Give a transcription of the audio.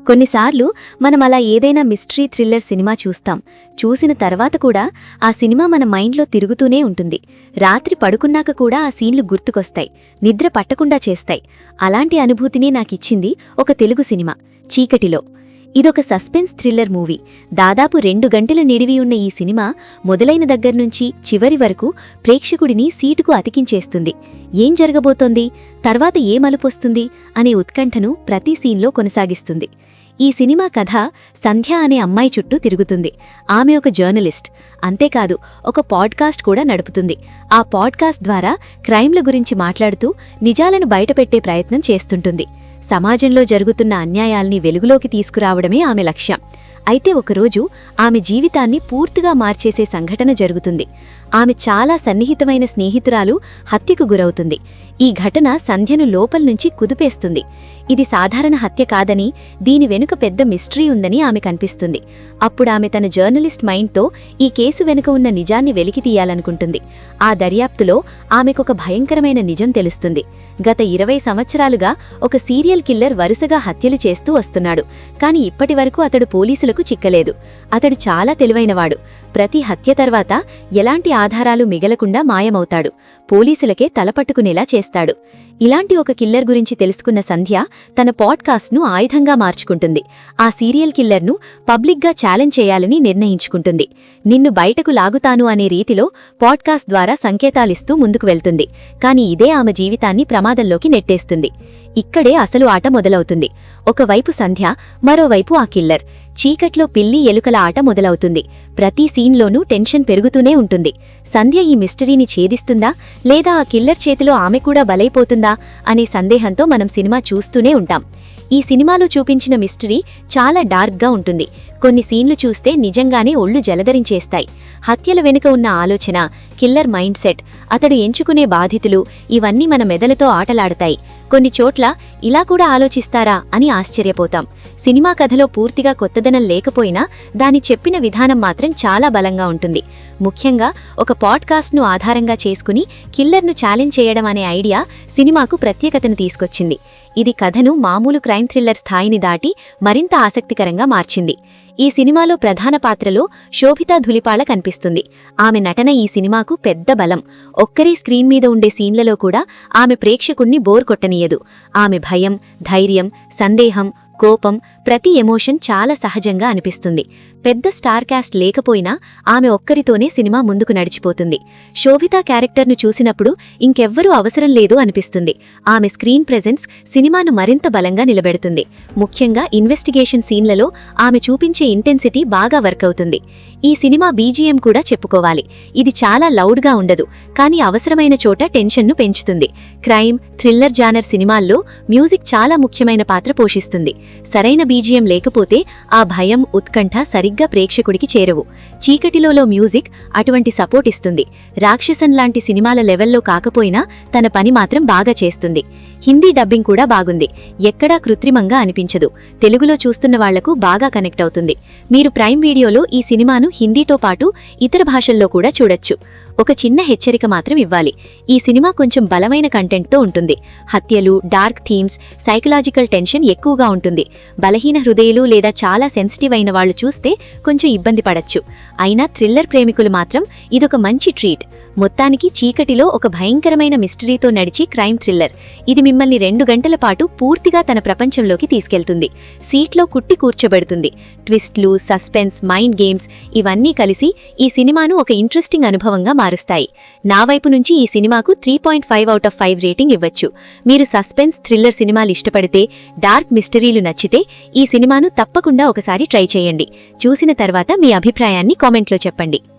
కొన్నిసార్లు మనం అలా ఏదైనా మిస్టరీ థ్రిల్లర్ సినిమా చూస్తాం. చూసిన తర్వాత కూడా ఆ సినిమా మన మైండ్లో తిరుగుతూనే ఉంటుంది. రాత్రి పడుకున్నాక కూడా ఆ సీన్లు గుర్తుకొస్తాయి, నిద్ర పట్టకుండా చేస్తాయి. అలాంటి అనుభూతిని నాకిచ్చింది ఒక తెలుగు సినిమా చీకటిలో. ఇదొక సస్పెన్స్ థ్రిల్లర్ మూవీ. దాదాపు 2 గంటలు నిడివి ఉన్న ఈ సినిమా మొదలైన దగ్గర్నుంచి చివరి వరకు ప్రేక్షకుడిని సీటుకు అతికించేస్తుంది. ఏం జరగబోతోంది, తర్వాత ఏ మలుపొస్తుంది అనే ఉత్కంఠను ప్రతి సీన్లో కొనసాగిస్తుంది. ఈ సినిమా కథ సంధ్య అనే అమ్మాయి చుట్టూ తిరుగుతుంది. ఆమె ఒక జర్నలిస్ట్. అంతేకాదు, ఒక పాడ్కాస్ట్ కూడా నడుపుతుంది. ఆ పాడ్కాస్ట్ ద్వారా క్రైమ్ల గురించి మాట్లాడుతూ నిజాలను బయటపెట్టే ప్రయత్నం చేస్తుంటుంది. సమాజంలో జరుగుతున్న అన్యాయాల్ని వెలుగులోకి తీసుకురావడమే ఆమె లక్ష్యం. అయితే ఒకరోజు ఆమె జీవితాన్ని పూర్తిగా మార్చేసే సంఘటన జరుగుతుంది. ఆమె చాలా సన్నిహితమైన స్నేహితురాలు హత్యకు గురవుతుంది. ఈ ఘటన సంధ్యను లోపల్నుంచి కుదిపేస్తుంది. ఇది సాధారణ హత్య కాదని, దీని వెనుక పెద్ద మిస్టరీ ఉందని ఆమె కనిపిస్తుంది. అప్పుడామె తన జర్నలిస్ట్ మైండ్తో ఈ కేసు వెనుక ఉన్న నిజాన్ని వెలికితీయాలనుకుంటుంది. ఆ దర్యాప్తులో ఆమెకొక భయంకరమైన నిజం తెలుస్తుంది. గత 20 సంవత్సరాలుగా ఒక సీరియల్ కిల్లర్ వరుసగా హత్యలు చేస్తూ వస్తున్నాడు. కాని ఇప్పటివరకు అతడు పోలీసులకు చిక్కలేదు. అతడు చాలా తెలివైనవాడు. ప్రతి హత్య తర్వాత ఎలాంటి ఆధారాలు మిగలకుండా మాయమవుతాడు. పోలీసులకే తలపట్టుకునేలా చేస్తాడు. ఇలాంటి ఒక కిల్లర్ గురించి తెలుసుకున్న సంధ్య తన పాడ్కాస్ట్ను ఆయుధంగా మార్చుకుంటుంది. ఆ సీరియల్ కిల్లర్ను పబ్లిక్గా ఛాలెంజ్ చేయాలని నిర్ణయించుకుంటుంది. నిన్ను బయటకు లాగుతాను అనే రీతిలో పాడ్కాస్ట్ ద్వారా సంకేతాలిస్తూ ముందుకు వెళ్తుంది. కాని ఇదే ఆమె జీవితాన్ని ప్రమాదంలోకి నెట్టేస్తుంది. ఇక్కడే అసలు ఆట మొదలవుతుంది. ఒకవైపు సంధ్య, మరోవైపు ఆ కిల్లర్. చీకట్లో పిల్లి ఎలుకల ఆట మొదలవుతుంది. ప్రతి సీన్లోనూ టెన్షన్ పెరుగుతూనే ఉంటుంది. సంధ్య ఈ మిస్టరీని ఛేదిస్తుందా, లేదా ఆ కిల్లర్ చేతిలో ఆమె కూడా బలైపోతుందా అనే సందేహంతో మనం సినిమా చూస్తూనే ఉంటాం. ఈ సినిమాలో చూపించిన మిస్టరీ చాలా డార్క్గా ఉంటుంది. కొన్ని సీన్లు చూస్తే నిజంగానే ఒళ్ళు జలధరించేస్తాయి. హత్యల వెనుక ఉన్న ఆలోచన, కిల్లర్ మైండ్ సెట్, అతడు ఎంచుకునే బాధితులు, ఇవన్నీ మన మెదడుతో ఆటలాడతాయి. కొన్ని చోట్ల ఇలా కూడా ఆలోచిస్తారా అని ఆశ్చర్యపోతాం. సినిమా కథలో పూర్తిగా కొత్తదనం లేకపోయినా దాని చెప్పిన విధానం మాత్రం చాలా బలంగా ఉంటుంది. ముఖ్యంగా ఒక పాడ్కాస్ట్ను ఆధారంగా చేసుకుని కిల్లర్ను ఛాలెంజ్ చేయడం అనే ఐడియా సినిమాకు ప్రత్యేకతను తీసుకొచ్చింది. ఇది కథను మామూలు క్రైమ్ థ్రిల్లర్ స్థాయిని దాటి మరింత ఆసక్తికరంగా మార్చింది. ఈ సినిమాలో ప్రధాన పాత్రలో శోభితా ధులిపాళ కనిపిస్తుంది. ఆమె నటన ఈ సినిమాకు పెద్ద బలం. ఒక్కరే స్క్రీన్ మీద ఉండే సీన్లలో కూడా ఆమె ప్రేక్షకుణ్ణి బోర్ కొట్టనీయదు. ఆమె భయం, ధైర్యం, సందేహం, కోపం, ప్రతి ఎమోషన్ చాలా సహజంగా అనిపిస్తుంది. పెద్ద స్టార్ కాస్ట్ లేకపోయినా ఆమె ఒక్కరితోనే సినిమా ముందుకు నడిచిపోతుంది. శోభితా క్యారెక్టర్ను చూసినప్పుడు ఇంకెవ్వరూ అవసరం లేదు అనిపిస్తుంది. ఆమె స్క్రీన్ ప్రెజెన్స్ సినిమాను మరింత బలంగా నిలబెడుతుంది. ముఖ్యంగా ఇన్వెస్టిగేషన్ సీన్లలో ఆమె చూపించే ఇంటెన్సిటీ బాగా వర్క్ అవుతుంది. ఈ సినిమా బీజీఎం కూడా చెప్పుకోవాలి. ఇది చాలా లౌడ్గా ఉండదు, కానీ అవసరమైన చోట టెన్షన్ను పెంచుతుంది. క్రైమ్, థ్రిల్లర్ జానర్ సినిమాల్లో మ్యూజిక్ చాలా ముఖ్యమైన పాత్ర పోషిస్తుంది. సరైన బీజీఎం లేకపోతే ఆ భయం, ఉత్కంఠ సరిగ్గా ప్రేక్షకుడికి చేరవు. చీకటిలో మ్యూజిక్ అటువంటి సపోర్ట్ ఇస్తుంది. రాక్షసన్ లాంటి సినిమాల లెవెల్లో కాకపోయినా తన పని మాత్రం బాగా చేస్తుంది. హిందీ డబ్బింగ్ కూడా బాగుంది. ఎక్కడా కృత్రిమంగా అనిపించదు. తెలుగులో చూస్తున్న వాళ్లకు బాగా కనెక్ట్ అవుతుంది. మీరు ప్రైమ్ వీడియోలో ఈ సినిమాను హిందీతో పాటు ఇతర భాషల్లో కూడా చూడొచ్చు. ఒక చిన్న హెచ్చరిక మాత్రం ఇవ్వాలి. ఈ సినిమా కొంచెం బలమైన కంటెంట్తో ఉంటుంది. హత్యలు, డార్క్ థీమ్స్, సైకలాజికల్ టెన్షన్ ఎక్కువగా ఉంటుంది. బలహీన హృదయులు లేదా చాలా సెన్సిటివ్ అయిన వాళ్లు చూస్తే కొంచెం ఇబ్బంది పడచ్చు. అయినా థ్రిల్లర్ ప్రేమికులు మాత్రం ఇదొక మంచి ట్రీట్. మొత్తానికి చీకటిలో ఒక భయంకరమైన మిస్టరీతో నడిచి క్రైమ్ థ్రిల్లర్. ఇది మిమ్మల్ని 2 గంటల పాటు పూర్తిగా తన ప్రపంచంలోకి తీసుకెళ్తుంది. సీట్లో కుట్టి కూర్చోబెడుతుంది. ట్విస్ట్లు, సస్పెన్స్, మైండ్ గేమ్స్ ఇవన్నీ కలిసి ఈ సినిమాను ఒక ఇంట్రెస్టింగ్ అనుభవంగా మారుస్తాయి. నా వైపు నుంచి ఈ సినిమాకు 3.5/5 రేటింగ్ ఇవ్వచ్చు. మీరు సస్పెన్స్, థ్రిల్లర్ సినిమాలు ఇష్టపడితే, డార్క్ మిస్టరీలు నచ్చితే ఈ సినిమాను తప్పకుండా ఒకసారి ట్రై చేయండి. చూసిన తర్వాత మీ అభిప్రాయాన్ని కామెంట్లో చెప్పండి.